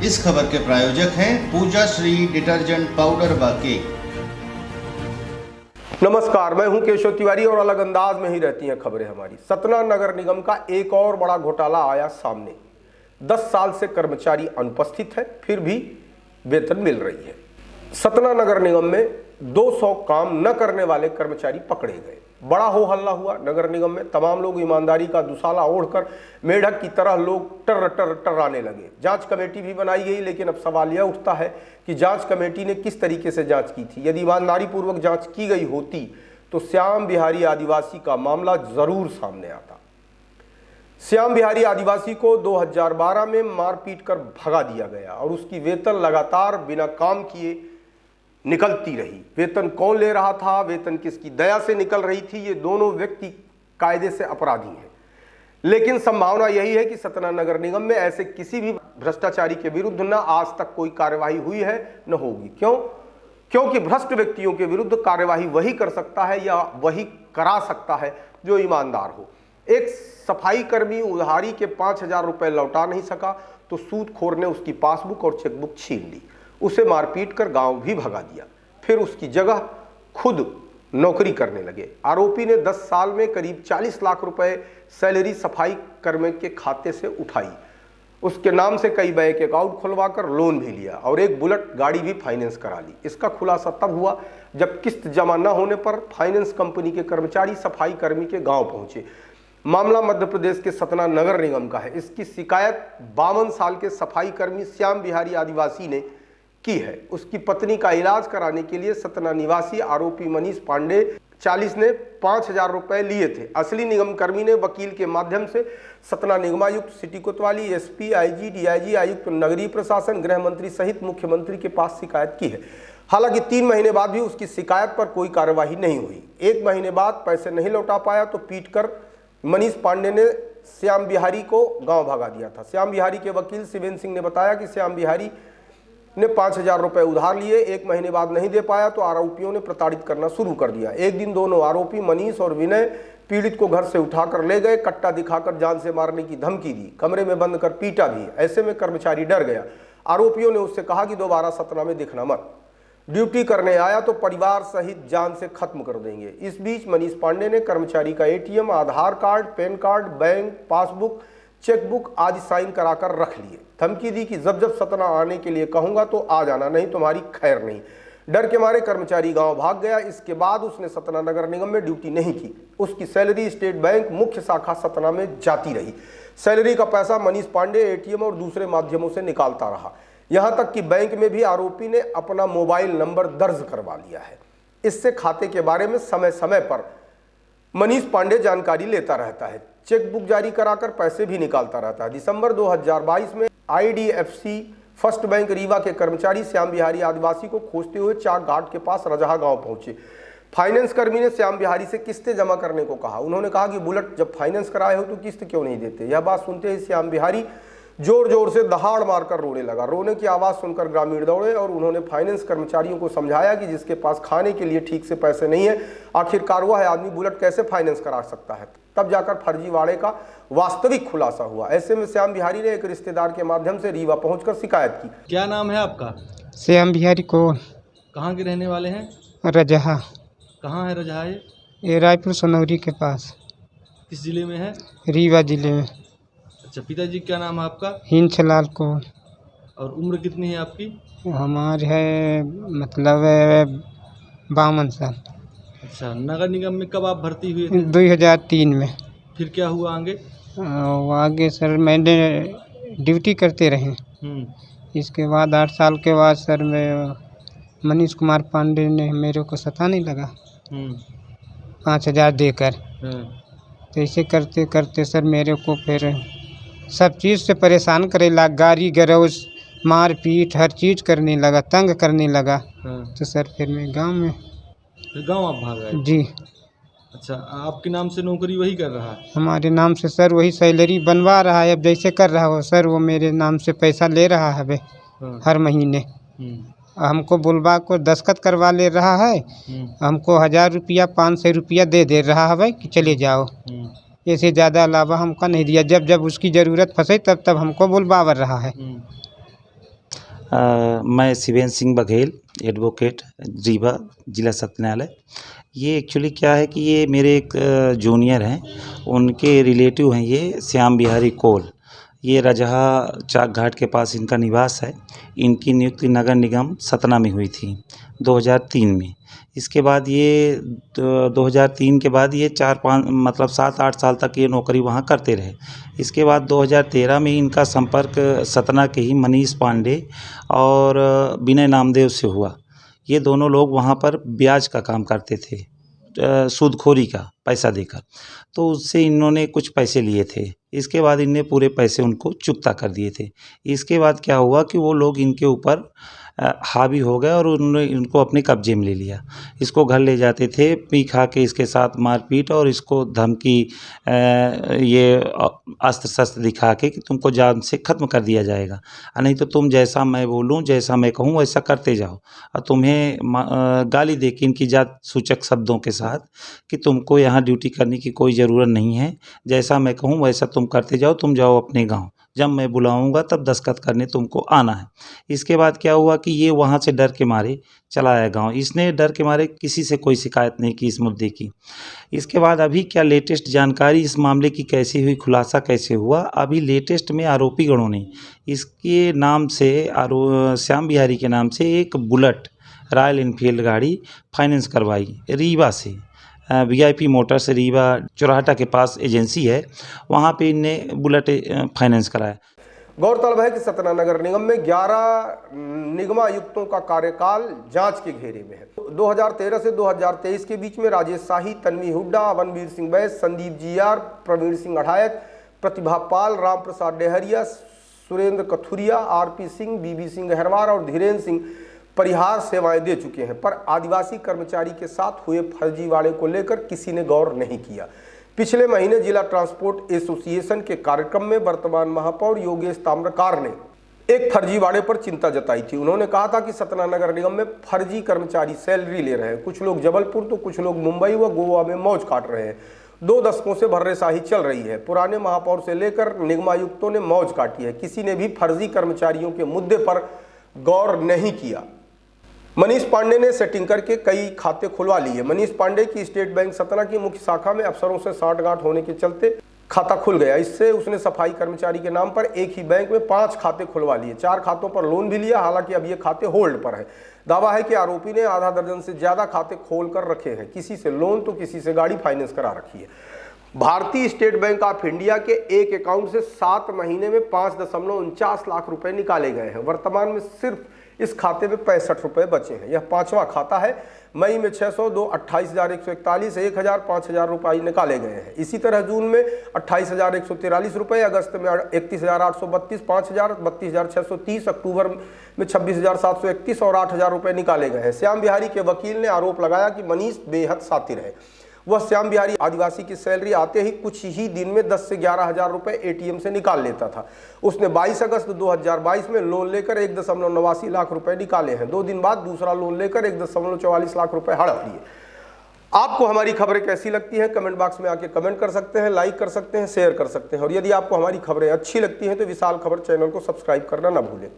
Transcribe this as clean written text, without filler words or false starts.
इस खबर के प्रायोजक हैं पूजा श्री डिटर्जेंट पाउडर व केक। नमस्कार, मैं हूं केशव तिवारी और अलग अंदाज में ही रहती हैं खबरें हमारी। सतना नगर निगम का एक और बड़ा घोटाला आया सामने। 10 साल से कर्मचारी अनुपस्थित है, फिर भी वेतन मिल रही है। सतना नगर निगम में 200 काम न करने वाले कर्मचारी पकड़े गए। बड़ा हो हल्ला हुआ नगर निगम में। तमाम लोग ईमानदारी का दुसाला ओढ़कर मेढक की तरह लोग टर्राने लगे। जांच कमेटी भी बनाई गई, लेकिन अब सवाल यह उठता है कि जांच कमेटी ने किस तरीके से जांच की थी। यदि ईमानदारी पूर्वक जांच की गई होती तो श्याम बिहारी आदिवासी का मामला जरूर सामने आता। श्याम बिहारी आदिवासी को 2012 में मारपीट कर भगा दिया गया और उसकी वेतन लगातार बिना काम किए निकलती रही। वेतन कौन ले रहा था, वेतन किसकी दया से निकल रही थी, ये दोनों व्यक्ति कायदे से अपराधी हैं। लेकिन संभावना यही है कि सतना नगर निगम में ऐसे किसी भी भ्रष्टाचारी के विरुद्ध न आज तक कोई कार्यवाही हुई है न होगी। क्यों? क्योंकि भ्रष्ट व्यक्तियों के विरुद्ध कार्यवाही वही कर सकता है या वही करा सकता है जो ईमानदार हो। एक सफाई कर्मी उधारी के 5,000 रुपए लौटा नहीं सका तो सूदखोर ने उसकी पासबुक और चेकबुक छीन ली, उसे मारपीट कर गांव भी भगा दिया, फिर उसकी जगह खुद नौकरी करने लगे। आरोपी ने 10 साल में करीब 40 लाख रुपए सैलरी सफाई कर्मी के खाते से उठाई। उसके नाम से कई बैंक अकाउंट खुलवाकर लोन भी लिया और एक बुलेट गाड़ी भी फाइनेंस करा ली। इसका खुलासा तब हुआ जब किस्त जमा न होने पर फाइनेंस कंपनी के कर्मचारी सफाई कर्मी के गांव पहुंचे। मामला मध्य प्रदेश के सतना नगर निगम का है। इसकी शिकायत 52 साल के सफाई कर्मी श्याम बिहारी आदिवासी ने की है। उसकी पत्नी का इलाज कराने के लिए सतना निवासी आरोपी मनीष पांडे 40 ने 5,000 रुपए लिए थे। असली निगम कर्मी ने वकील के माध्यम से सतना निगमायुक्त सिटी कोतवाली, एसपी, आईजी, डीआईजी, आयुक्त नगरीय प्रशासन, गृह मंत्री सहित मुख्यमंत्री के पास शिकायत की है। हालांकि 3 महीने बाद भी उसकी शिकायत पर कोई कार्यवाही नहीं हुई। 1 महीने बाद पैसे नहीं लौटा पाया तो पीटकर मनीष पांडे ने श्याम बिहारी को गांव भगा दिया था। श्याम बिहारी के वकील शिवेंद्र सिंह ने बताया कि श्याम बिहारी ने 5,000 रुपए उधार लिए, 1 महीने बाद नहीं दे पाया तो आरोपियों ने प्रताड़ित करना शुरू कर दिया। एक दिन दोनों आरोपी मनीष और विनय पीड़ित को घर से उठाकर ले गए, कट्टा दिखाकर जान से मारने की धमकी दी, कमरे में बंद कर पीटा भी। ऐसे में कर्मचारी डर गया। आरोपियों ने उससे कहा कि दोबारा सतना में दिखना मत, ड्यूटी करने आया तो परिवार सहित जान से खत्म कर देंगे। इस बीच मनीष पांडे ने कर्मचारी का ATM, Aadhaar card, PAN card, bank passbook, chequebook आदि साइन कराकर रख लिए। धमकी दी कि जब जब सतना आने के लिए कहूंगा तो आ जाना, नहीं तुम्हारी खैर नहीं। डर के मारे कर्मचारी गांव भाग गया। इसके बाद उसने सतना नगर निगम में ड्यूटी नहीं की। उसकी सैलरी स्टेट बैंक मुख्य शाखा सतना में जाती रही। सैलरी का पैसा मनीष पांडे एटीएम और दूसरे माध्यमों से निकालता रहा। यहां तक कि बैंक में भी आरोपी ने अपना मोबाइल नंबर दर्ज करवा लिया है। इससे खाते के बारे में समय समय पर मनीष पांडे जानकारी लेता रहता है। चेकबुक जारी कराकर पैसे भी निकालता रहता है। दिसंबर 2022 में आईडीएफसी फर्स्ट बैंक रीवा के कर्मचारी श्याम बिहारी आदिवासी को खोजते हुए चाक घाट के पास रजहा गांव पहुंचे। फाइनेंस कर्मी ने श्याम बिहारी से किस्तें जमा करने को कहा। उन्होंने कहा कि बुलेट जब फाइनेंस कराए हो तो किस्त क्यों नहीं देते। यह बात सुनते ही श्याम बिहारी जोर जोर से दहाड़ मारकर रोने लगा। रोने की आवाज़ सुनकर ग्रामीण दौड़े और उन्होंने फाइनेंस कर्मचारियों को समझाया कि जिसके पास खाने के लिए ठीक से पैसे नहीं है, आखिरकार वह आदमी बुलेट कैसे फाइनेंस करा सकता है। तब जाकर फर्जीवाड़े का वास्तविक खुलासा हुआ। ऐसे में श्याम बिहारी ने एक रिश्तेदार के माध्यम से रीवा पहुंचकर शिकायत की। क्या नाम है आपका? श्याम बिहारी कौर। कहाँ के रहने वाले हैं? रजहा। कहाँ है रजहा? ये रायपुर सनौरी के पास। किस जिले में है? रीवा जिले में। अच्छा, पिताजी क्या नाम है आपका? हिंचलाल कौर। और उम्र कितनी है आपकी? हमारे है मतलब 52 साल। अच्छा, नगर निगम में कब आप भर्ती हुए थे? 2003 में। फिर क्या हुआ आगे? आगे सर मैंने ड्यूटी करते रहे। इसके बाद 8 साल के बाद सर मैं मनीष कुमार पांडे ने मेरे को सताने लगा 5,000 देकर। तो ऐसे करते करते सर मेरे को फिर सब चीज़ से परेशान करे लगा, गाली गलौज, मारपीट, हर चीज़ करने लगा, तंग करने लगा। तो सर फिर मैं गांव में। फिर गांव आप भाग गए? जी। अच्छा, आपके नाम से नौकरी वही कर रहा है? हमारे नाम से सर वही सैलरी बनवा रहा है। अब जैसे कर रहा हो सर, वो मेरे नाम से पैसा ले रहा है बे हर महीने। हमको बुलवा को दस्तखत करवा ले रहा है। हमको 1,000 रुपया 500 रुपया दे रहा है भाई कि चले जाओ। ऐसे ज़्यादा अलावा हमको नहीं दिया। जब जब उसकी ज़रूरत फंसे तब तब हमको बुलवा रहा है। मैं शिवेंद्र सिंह बघेल, एडवोकेट, रीवा, जिला सत्र न्यायालय। ये एक्चुअली क्या है कि ये मेरे एक जूनियर हैं, उनके रिलेटिव हैं ये श्याम बिहारी कोल। ये रजहा चाक घाट के पास इनका निवास है। इनकी नियुक्ति नगर निगम सतना में हुई थी 2003 में। इसके बाद ये 2003 के बाद ये 4-5 मतलब 7-8 साल तक ये नौकरी वहाँ करते रहे। इसके बाद 2013 में इनका संपर्क सतना के ही मनीष पांडे और विनय नामदेव से हुआ। ये दोनों लोग वहाँ पर ब्याज का काम करते थे, सूदखोरी का पैसा देकर। तो उससे इन्होंने कुछ पैसे लिए थे। इसके बाद इनने पूरे पैसे उनको चुकता कर दिए थे। इसके बाद क्या हुआ कि वो लोग इनके ऊपर हावी हो गए और उन्होंने इनको अपने कब्जे में ले लिया। इसको घर ले जाते थे, पी खा के इसके साथ मारपीट और इसको धमकी, ये अस्त्र शस्त्र दिखा के कि तुमको जान से ख़त्म कर दिया जाएगा, नहीं तो तुम जैसा मैं बोलूँ, जैसा मैं कहूँ वैसा करते जाओ। और तुम्हें गाली दे के इनकी जात सूचक शब्दों के साथ कि तुमको यहाँ ड्यूटी करने की कोई ज़रूरत नहीं है, जैसा मैं कहूँ वैसा तुम करते जाओ, तुम जाओ अपने गाँव, जब मैं बुलाऊंगा तब दस्तखत करने तुमको आना है। इसके बाद क्या हुआ कि ये वहाँ से डर के मारे चला आया गाँव। इसने डर के मारे किसी से कोई शिकायत नहीं की इस मुद्दे की। इसके बाद अभी क्या लेटेस्ट जानकारी इस मामले की कैसी हुई, खुलासा कैसे हुआ, अभी लेटेस्ट में आरोपी गणों ने इसके नाम से श्याम बिहारी के नाम से एक बुलेट रॉयल एनफील्ड गाड़ी फाइनेंस करवाई रीवा से। VIP मोटर्स रीवा चौराहा के पास एजेंसी है, वहाँ पे इनने बुलेट फाइनेंस कराया। गौरतलब है कि सतना नगर निगम में 11 निगमायुक्तों का कार्यकाल जांच के घेरे में है। 2013 से 2023 के बीच में राजेश शाही, तन्वी हुड्डा, अवनवीर सिंह बैस, Sandeep GR, Praveen Singh अढ़ायक, Pratibha Pal, Ram Prasad Dehariya, Surendra Kathuria, RP Singh, BB Singh Gaharwar और धीरेन्द्र सिंह परिहार सेवाएं दे चुके हैं, पर आदिवासी कर्मचारी के साथ हुए फर्जीवाड़े को लेकर किसी ने गौर नहीं किया। पिछले महीने जिला ट्रांसपोर्ट एसोसिएशन के कार्यक्रम में वर्तमान महापौर योगेश ताम्रकार ने एक फर्जीवाड़े पर चिंता जताई थी। उन्होंने कहा था कि सतना नगर निगम में फर्जी कर्मचारी सैलरी ले रहे हैं, कुछ लोग जबलपुर तो कुछ लोग मुंबई व गोवा में मौज काट रहे हैं। 2 दशकों से भर्रेशाही चल रही है। पुराने महापौर से लेकर निगमायुक्तों ने मौज काटी है, किसी ने भी फर्जी कर्मचारियों के मुद्दे पर गौर नहीं किया। मनीष पांडे ने सेटिंग करके कई खाते खुलवा लिए। मनीष पांडे की स्टेट बैंक सतना की मुख्य शाखा में अफसरों से सांठगांठ होने के चलते खाता खुल गया। इससे उसने सफाई कर्मचारी के नाम पर एक ही बैंक में 5 खाते खुलवा लिए। 4 खातों पर लोन भी लिया, हालांकि अब ये खाते होल्ड पर है। दावा है कि आरोपी ने आधा दर्जन से ज्यादा खाते खोल कर रखे हैं, किसी से लोन तो किसी से गाड़ी फाइनेंस करा रखी है। भारतीय स्टेट बैंक ऑफ इंडिया के एक अकाउंट से 7 महीने में 5.49 लाख रुपए निकाले गए हैं। वर्तमान में सिर्फ इस खाते में 65 रुपए बचे हैं। यह 5वां खाता है। मई में 600, 28,141, 1,000, 5,000 रुपये निकाले गए हैं। इसी तरह जून में 28,143 रुपये, अगस्त में 31,832, 5,000, 32,630, अक्टूबर में 26,731 और 8,000 रुपये निकाले गए हैं। श्याम बिहारी के वकील ने आरोप लगाया कि मनीष बेहद शातिर है। वह श्याम बिहारी आदिवासी की सैलरी आते ही कुछ ही दिन में 10 से 11,000 रुपये ATM से निकाल लेता था। उसने 22 अगस्त 2022 में लोन लेकर 1.89 लाख रुपए निकाले हैं। 2 दिन बाद दूसरा लोन लेकर 1.44 लाख रुपए हड़प लिए। आपको हमारी खबरें कैसी लगती हैं कमेंट बॉक्स में आके कमेंट कर सकते हैं, लाइक कर सकते हैं, शेयर कर सकते हैं। और यदि आपको हमारी खबरें अच्छी लगती हैं तो विशाल खबर चैनल को सब्सक्राइब करना ना भूलें।